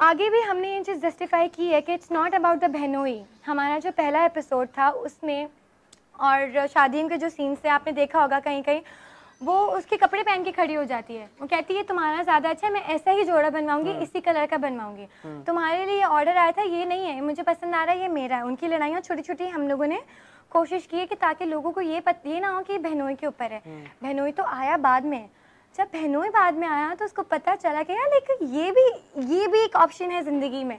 आगे भी हमने ये चीज़ जस्टिफाई की है कि इट्स नॉट अबाउट द बहनोई। हमारा जो पहला एपिसोड था उसमें और शादियों के जो सीन्स थे आपने देखा होगा कहीं कहीं वो उसके कपड़े पहन के खड़ी हो जाती है, वो कहती है तुम्हारा ज़्यादा अच्छा है, मैं ऐसा ही जोड़ा बनवाऊंगी, इसी कलर का बनवाऊंगी, तुम्हारे लिए ऑर्डर आया था ये नहीं है, मुझे पसंद आ रहा है ये मेरा है। उनकी लड़ाइयाँ छोटी छोटी हम लोगों ने कोशिश की है कि ताकि लोगों को ये ना हो कि बहनोई के ऊपर है। बहनोई तो आया बाद में, जब बहनोई बाद में आया तो उसको पता चला कि यार लेकिन ये भी एक ऑप्शन है जिंदगी में।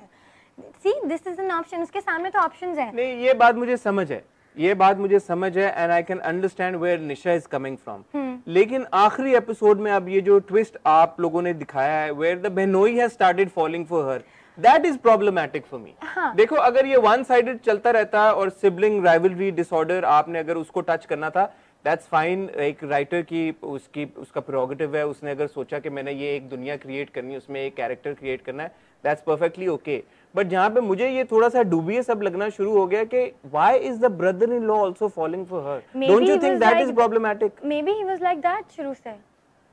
See this is an option, उसके सामने तो ऑप्शंस हैं। नहीं ये बात मुझे समझ है, ये बात मुझे समझ है and I can understand where Nisha is coming from. लेकिन आखिरी एपिसोड में अब ये जो ट्विस्ट आप लोगों ने दिखाया है वेयर द बहनोई has started falling for her, that is problematic for me. देखो अगर ये वन साइडेड चलता रहता और सिबलिंग राइवलरी डिसऑर्डर आपने अगर उसको टच करना था, दैट्स फाइन, एक राइटर की उसका प्रोगेटिव है, उसने अगर सोचा कि मैंने ये एक दुनिया क्रिएट करनी है, उसमें एक कैरेक्टर क्रिएट करना है, दैट्स परफेक्टली ओके। बट जहाँ पे मुझे ये थोड़ा सा डूबियस अब लगना शुरू हो गया कि why is the brother in law also falling for her, don't you think that is problematic? May be he was like that शुरू से,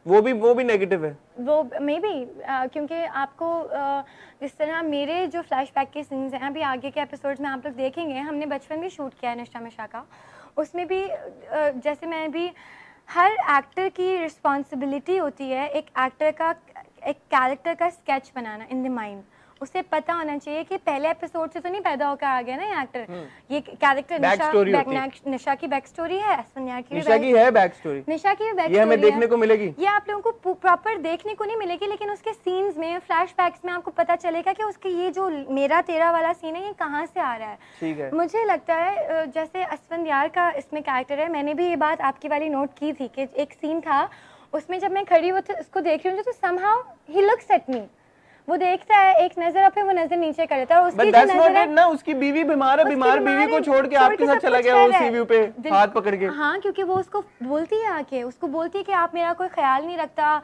वो भी नेगेटिव है वो मे बी क्योंकि आपको जिस तरह मेरे जो फ्लैशबैक के सीन्स हैं अभी आगे के एपिसोड्स में आप लोग देखेंगे, हमने बचपन भी शूट किया है निशा मिशा का, उसमें भी जैसे मैं भी हर एक्टर की रिस्पॉन्सिबिलिटी होती है एक एक्टर का एक कैरेक्टर का sketch banana in the mind. उसे पता होना चाहिए कि पहले एपिसोड से तो नहीं पैदा होकर आ गया ना ये एक्टर, ये कैरेक्टर निशा की बैक स्टोरी है, निशा की है बैक स्टोरी, निशा की बैक ये हमें देखने को मिलेगी, ये आप लोगों को प्रॉपर देखने को नहीं मिलेगी, लेकिन उसके सीन्स में फ्लैशबैक्स में आपको पता चलेगा कि उसके ये जो मेरा तेरा वाला सीन है ये कहाँ से आ रहा है। ठीक है, मुझे लगता है जैसे असफंदयार का इसमें कैरेक्टर है, मैंने भी ये बात आपकी वाली नोट की थी कि एक सीन था उसमें जब मैं खड़ी उसको देख रही हूँ तो somehow he looks at me, वो देखता है एक नजर और फिर वो नजर नीचे कर लेता है, और उसकी जो नजर है ना उसकी बीवी बीमार है, बीमार बीवी को छोड़ के आपके साथ चला गया वो सी व्यू पे हाथ पकड़ के। हाँ क्योंकि वो उसको बोलती है आके, उसको बोलती है कि आप मेरा कोई ख्याल नहीं रखता,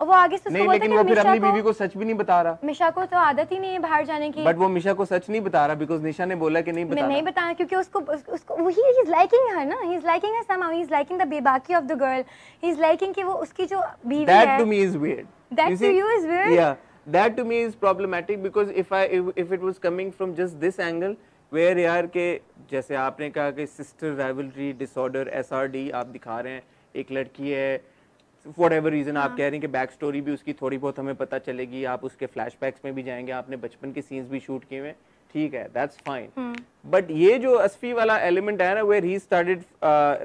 और वो आगे से नहीं, लेकिन वो फिर अपनी बीवी को सच भी नहीं बता रहा। मिशा को तो आदत ही नहीं है बाहर जाने की, बट वो मिशा को सच नहीं बता रहा बिकॉज़ निशा ने बोला कि नहीं बताना क्योंकि उसको ही इज लाइकिंग हर ना, he is liking her somehow, he is liking the बेबाकी of the girl, he is liking कि वो उसकी जो बीवी है, that to me is weird, that to you is weird, या that to me is problematic because if it was coming from just this angle where यार के जैसे आपने कहा कि sister rivalry disorder SRD आप दिखा रहे हैं, एक लड़की है whatever reason आप कह रहे हैं कि बैक स्टोरी भी उसकी थोड़ी बहुत हमें पता चलेगी, आप उसके फ्लैशबैक्स में भी जाएंगे, आपने बचपन के सीन्स भी शूट किए हुए, ठीक है, that's fine, but ये जो असफी वाला एलिमेंट है ना where he started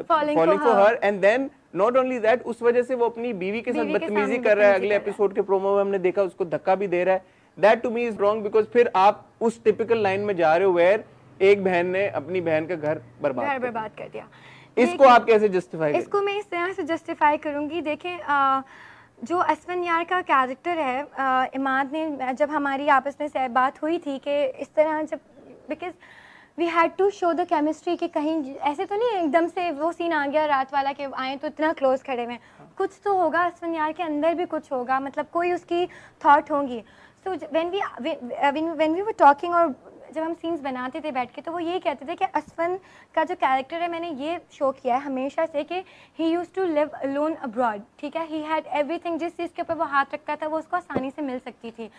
falling for her and then not only that उस वजह से वो अपनी बीवी के साथ बदतमीजी कर रहा है, अगले एपिसोड के प्रोमो में हमने देखा उसको धक्का भी दे रहा है, that to me is wrong because फिर आप उस टिपिकल लाइन में जा रहे हो वेयर एक बहन ने अपनी बहन का घर बर्बाद कर दिया। इसको आप कैसे जस्टिफाई? इसको मैं इस तरह से जस्टिफाई करूंगी, देखें जो असफंदयार का कैरेक्टर है, इमाद ने जब हमारी आपस में बात हुई थी कि इस तरह जब because we had to show the chemistry कि कहीं ऐसे तो नहीं एकदम से वो सीन आ गया रात वाला कि आए तो इतना क्लोज खड़े हुए, कुछ तो होगा असफंदयार के अंदर भी कुछ होगा, मतलब कोई उसकी थॉट होंगी। So when we were talking और जब हम सीन्स बनाते थे बैठ के तो वो ये कहते थे कि असफन का जो कैरेक्टर है, मैंने ये शो किया है हमेशा से कि he used to live alone abroad, ठीक है, ही हैड एवरीथिंग, जिस चीज़ के ऊपर वो हाथ रखता था वो उसको आसानी से मिल सकती थी।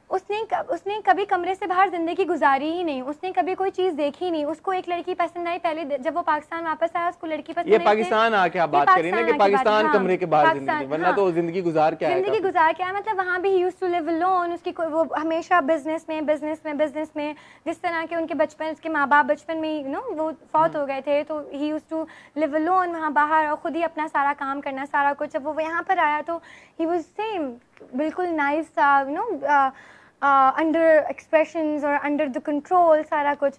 उसने कभी कमरे से बाहर जिंदगी गुजारी ही नहीं, उसने कभी कोई चीज देखी नहीं, उसको एक लड़की पसंद आई, पहले जब वो पाकिस्तान वापस आया उसको लड़की पसंद आई। ये पाकिस्तान आके आप बात करें ना कि पाकिस्तान कमरे के बाहर जिंदगी, वरना तो जिंदगी गुजार के आया, मतलब वहाँ भी he used to live alone, उसकी वो हमेशा बिजनेस में जिस तरह के उनके बचपन, उसके माँ बाप बचपन में यू नो वो फौत हो गए थे, तो he used to live alone वहाँ बाहर और खुद ही अपना सारा काम करना सारा कुछ। जब वो यहाँ पर आया तो ही वाज सेम, बिल्कुल नाइस था, यू नो अंडर एक्सप्रेशंस और अंडर द कंट्रोल सारा कुछ।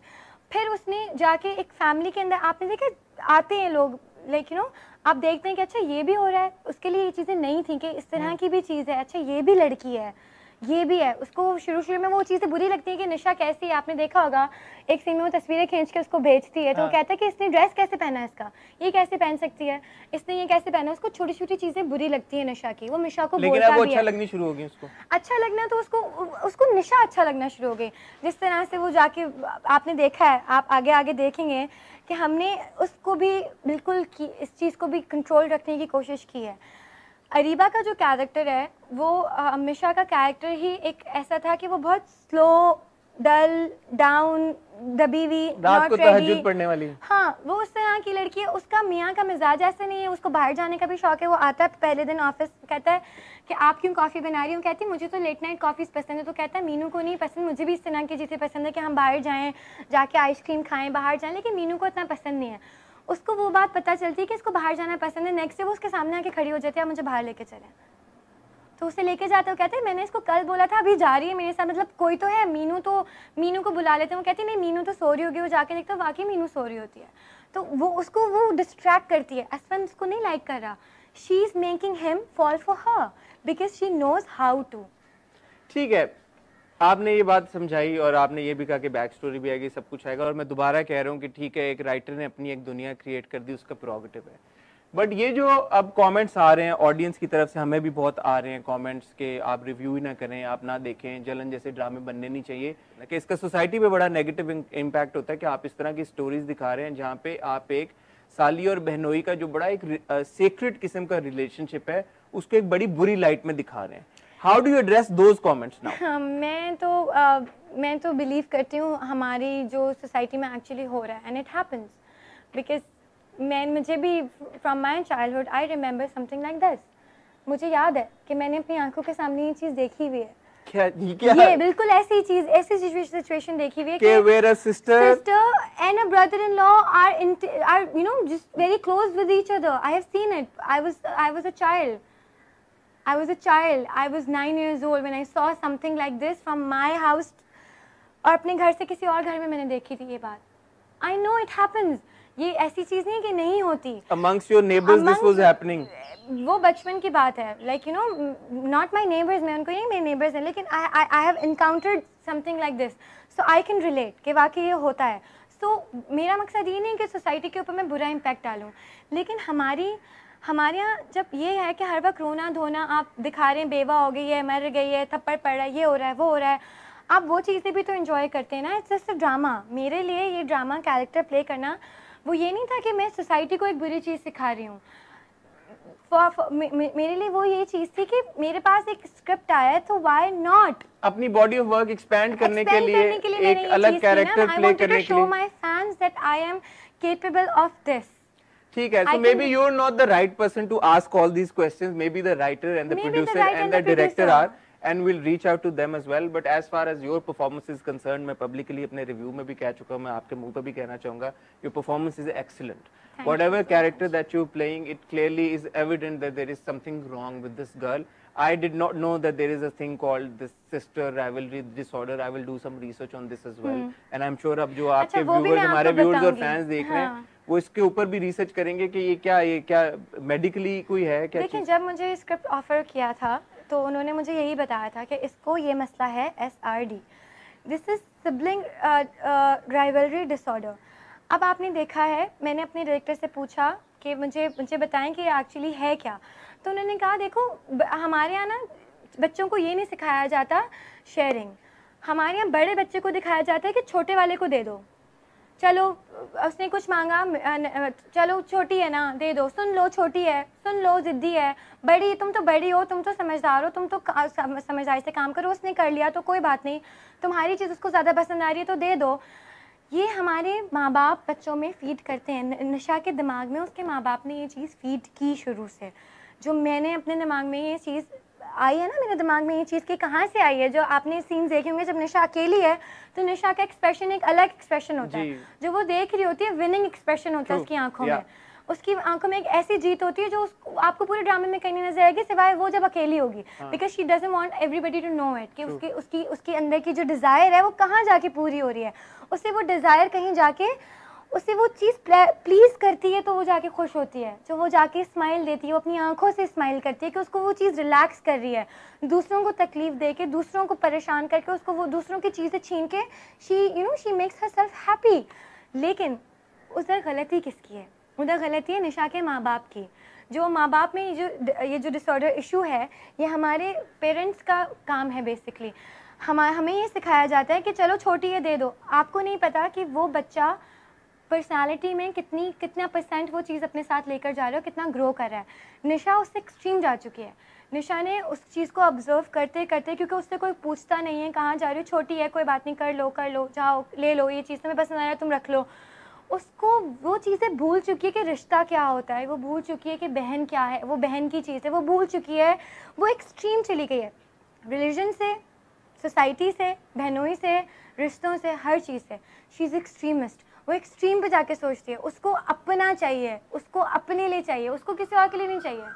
फिर उसने जाके एक फैमिली के अंदर, आपने देखा आते हैं लोग लाइक यू नो, आप देखते हैं कि अच्छा ये भी हो रहा है, उसके लिए ये चीज़ें नहीं थी कि इस तरह की भी चीज़ है, अच्छा ये भी लड़की है, ये भी है। उसको शुरू में वो चीज़ें बुरी लगती है कि निशा कैसी है, आपने देखा होगा एक सीन में वो तस्वीरें खींच के उसको भेजती है तो वो कहता है कि इसने ड्रेस कैसे पहना है, इसका ये कैसे पहन सकती है, इसने ये कैसे पहना है, उसको छोटी छोटी चीज़ें बुरी लगती है निशा की, वो निशा को बोलता भी है। अच्छा लगनी शुरू हो गई, उसको अच्छा लगना, तो उसको निशा अच्छा लगना शुरू हो गई। जिस तरह से वो जाके आपने देखा है, आप आगे आगे देखेंगे कि हमने उसको भी बिल्कुल इस चीज़ को भी कंट्रोल रखने की कोशिश की है। अरीबा का जो कैरेक्टर है वो मिशा का कैरेक्टर ही एक ऐसा था कि वो बहुत स्लो, डल, डाउन, दबी हुई, रात को तहज्जुद पढ़ने वाली। हाँ, वो उस तरह की लड़की है। उसका मियाँ का मिजाज ऐसे नहीं है, उसको बाहर जाने का भी शौक है। वो आता है पहले दिन ऑफिस, कहता है कि आप क्यों कॉफ़ी बना रही हो? कहती है मुझे तो लेट नाइट कॉफ़ीज़ पसंद है। तो कहता है मीनू को नहीं पसंद, मुझे भी इस तरह की चीज़ें पसंद है कि हम बाहर जाएँ, जाके आइसक्रीम खाएँ, बाहर जाएँ, लेकिन मीनू को इतना पसंद नहीं है। उसको वो बात पता चलती है कि इसको बाहर जाना पसंद है। नेक्स्ट डे वो उसके सामने आके खड़ी हो जाती है, आप मुझे बाहर लेके चलें। तो उसे लेके जाते हो, कहते हैं मैंने इसको कल बोला था, अभी जा रही है मेरे साथ, मतलब कोई तो है। मीनू को बुला लेते हैं। वो कहती है नहीं मीनू तो सो रही होगी। वो जाके देखते हो वाकई मीनू सो रही होती है। तो वो उसको वो डिस्ट्रैक्ट करती है। एसवन उसको नहीं लाइक कर रहा। She is making him fall for her because she knows how to. ठीक है, आपने ये बात समझाई और आपने ये भी कहा कि बैक स्टोरी भी आएगी, सब कुछ आएगा। और मैं दोबारा कह रहा हूँ कि ठीक है, एक राइटर ने अपनी एक दुनिया क्रिएट कर दी, उसका प्रोगेटिव है। बट ये जो अब कमेंट्स आ रहे हैं ऑडियंस की तरफ से, हमें भी बहुत आ रहे हैं कमेंट्स के आप रिव्यू ही ना करें, आप ना देखें, जलन जैसे ड्रामे बनने नहीं चाहिए, कि इसका सोसाइटी पे बड़ा नेगेटिव इम्पैक्ट होता है कि आप इस तरह की स्टोरीज दिखा रहे हैं जहाँ पे आप एक साली और बहनोई का जो बड़ा एक सीक्रेट किस्म का रिलेशनशिप है उसको एक बड़ी बुरी लाइट में दिखा रहे हैं। How do you address those comments now? मैं तो बिलीव करती हूँ हमारी जो सोसाइटी में एक्चुअली हो रहा है, एंड इट हैपेंस बिकॉज मुझे भी from my childhood I remember something like this. मुझे याद है कि मैंने अपनी आंखों के सामने ये चीज़ देखी हुई है। क्या ये बिल्कुल ऐसी चीज, ऐसी सिचुएशन देखी हुई है कि where a sister and a brother-in-law are you know just very close with each other. I have seen it. I was a child. I was 9 years old when I saw something like this from my house. और अपने घर से किसी और घर में मैंने देखी थी ये बात। I know it happens. ये ऐसी चीज नहीं कि नहीं होती। Amongst your neighbors this was happening. वो बचपन की बात है, like you know, not my neighbors, मैं उनको नहीं मेरे neighbors हैं, लेकिन I have encountered something like this, so I can relate कि वाकई ये होता है। So मेरा मकसद ये नहीं कि सोसाइटी के ऊपर मैं बुरा इम्पैक्ट डालूँ, लेकिन हमारे यहाँ जब ये है कि हर वक्त रोना धोना आप दिखा रहे हैं, बेवा हो गई है, मर गई है, थप्पड़ पड़ रहा है, ये हो रहा है, वो हो रहा है, आप वो चीज़ें भी तो एंजॉय करते हैं ना। It's just a drama. मेरे लिए ये ड्रामा कैरेक्टर प्ले करना वो ये नहीं था कि मैं सोसाइटी को एक बुरी चीज़ सिखा रही हूँ। मेरे लिए वो ये चीज़ थी कि मेरे पास एक स्क्रिप्ट आया है, तो व्हाई नॉट अपनी बॉडी ऑफ वर्क एक्सपेंड करने के लिए एक अलग कैरेक्टर प्ले करने के लिए। Show my fans that I am capable of this. ठीक है, so maybe you're not the right person to ask all these questions. Maybe the writer and the producer and the director are, and we'll reach out to them as well. But as far as your performance is concerned, मैं publicly अपने review में भी कह चुका हूँ, मैं आपके मुंह पे भी कहना चाहूँगा, your performance is excellent. Whatever character that you're playing, it clearly is evident that there is something wrong with this girl. I did not know that there is a thing called this sister rivalry disorder. I will do some research on this as well. And I'm sure अब जो आपके viewers, हमारे viewers और fans देख रहे हैं, वो इसके ऊपर भी रिसर्च करेंगे कि ये क्या मेडिकली कोई है क्या। देखिए, जब मुझे स्क्रिप्ट ऑफर किया था तो उन्होंने मुझे यही बताया था कि इसको ये मसला है SRD, this is sibling rivalry disorder. अब आपने देखा है, मैंने अपने डायरेक्टर से पूछा कि मुझे बताएं कि एक्चुअली है क्या। तो उन्होंने कहा देखो, हमारे यहाँ ना बच्चों को ये नहीं सिखाया जाता शेयरिंग, हमारे यहाँ बड़े बच्चे को दिखाया जाता है कि छोटे वाले को दे दो, चलो उसने कुछ मांगा, चलो छोटी है ना दे दो, सुन लो छोटी है, सुन लो जिद्दी है, बड़ी तुम तो बड़ी हो, तुम तो समझदार हो, तुम तो समझदारी से काम करो, उसने कर लिया तो कोई बात नहीं, तुम्हारी चीज़ उसको ज़्यादा पसंद आ रही है तो दे दो। ये हमारे माँ बाप बच्चों में फीड करते हैं। निशा के दिमाग में उसके माँ बाप ने ये चीज़ फीड की शुरू से। जो मैंने अपने दिमाग में ये चीज़ आई है ना, मेरे दिमाग में ये चीज़ की कहाँ से आई है, जो आपने सीन देखे होंगे जब निशा अकेली है तो निशा का एक्सप्रेशन एक अलग एक्सप्रेशन होता है, जो वो देख रही होती है विनिंग एक्सप्रेशन होता है उसकी आंखों में। उसकी आंखों में एक ऐसी जीत होती है जो आपको पूरे ड्रामे में कहीं नहीं नजर आएगी सिवाय वो जब अकेली होगी, because she doesn't want everybody to know it कि उसकी अंदर की जो डिज़ायर है वो कहाँ जाके पूरी हो रही है। उससे वो डिज़ायर कहीं जाके उससे वो चीज़ प्लीज़ करती है तो वो जाके खुश होती है, जो वो जाके स्माइल देती है, वो अपनी आंखों से स्माइल करती है कि उसको वो चीज़ रिलैक्स कर रही है। दूसरों को तकलीफ दे के, दूसरों को परेशान करके, उसको वो दूसरों की चीज़ें छीन के she makes her self happy. लेकिन उधर गलती किसकी है? उधर गलती है निशा के माँ बाप की। जो माँ बाप में ये जो डिसऑर्डर इशू है, ये हमारे पेरेंट्स का काम है बेसिकली। हमें ये सिखाया जाता है कि चलो छोटी है दे दो, आपको नहीं पता कि वो बच्चा पर्सनालिटी में कितना परसेंट वो चीज़ अपने साथ लेकर जा रहा है, कितना ग्रो कर रहा है। निशा उससे एक्सट्रीम जा चुकी है। निशा ने उस चीज़ को ऑब्जर्व करते करते, क्योंकि उससे कोई पूछता नहीं है कहाँ जा रही हो, छोटी है कोई बात नहीं, कर लो, जाओ ले लो, ये चीज़ तुम्हें पसंद आया तुम रख लो। उसको वो चीज़ें भूल चुकी है कि रिश्ता क्या होता है, वो भूल चुकी है कि बहन क्या है, वो बहन की चीज़ है, वो भूल चुकी है। वो एक्सट्रीम चली गई है, रिलीजन से, सोसाइटी से, बहनोई से, रिश्तों से, हर चीज़ से। She is extremist. वो एक्सट्रीम पे जाके सोचती है। उसको अपना चाहिए, उसको अपने लिए चाहिए, उसको किसी और के लिए नहीं चाहिए।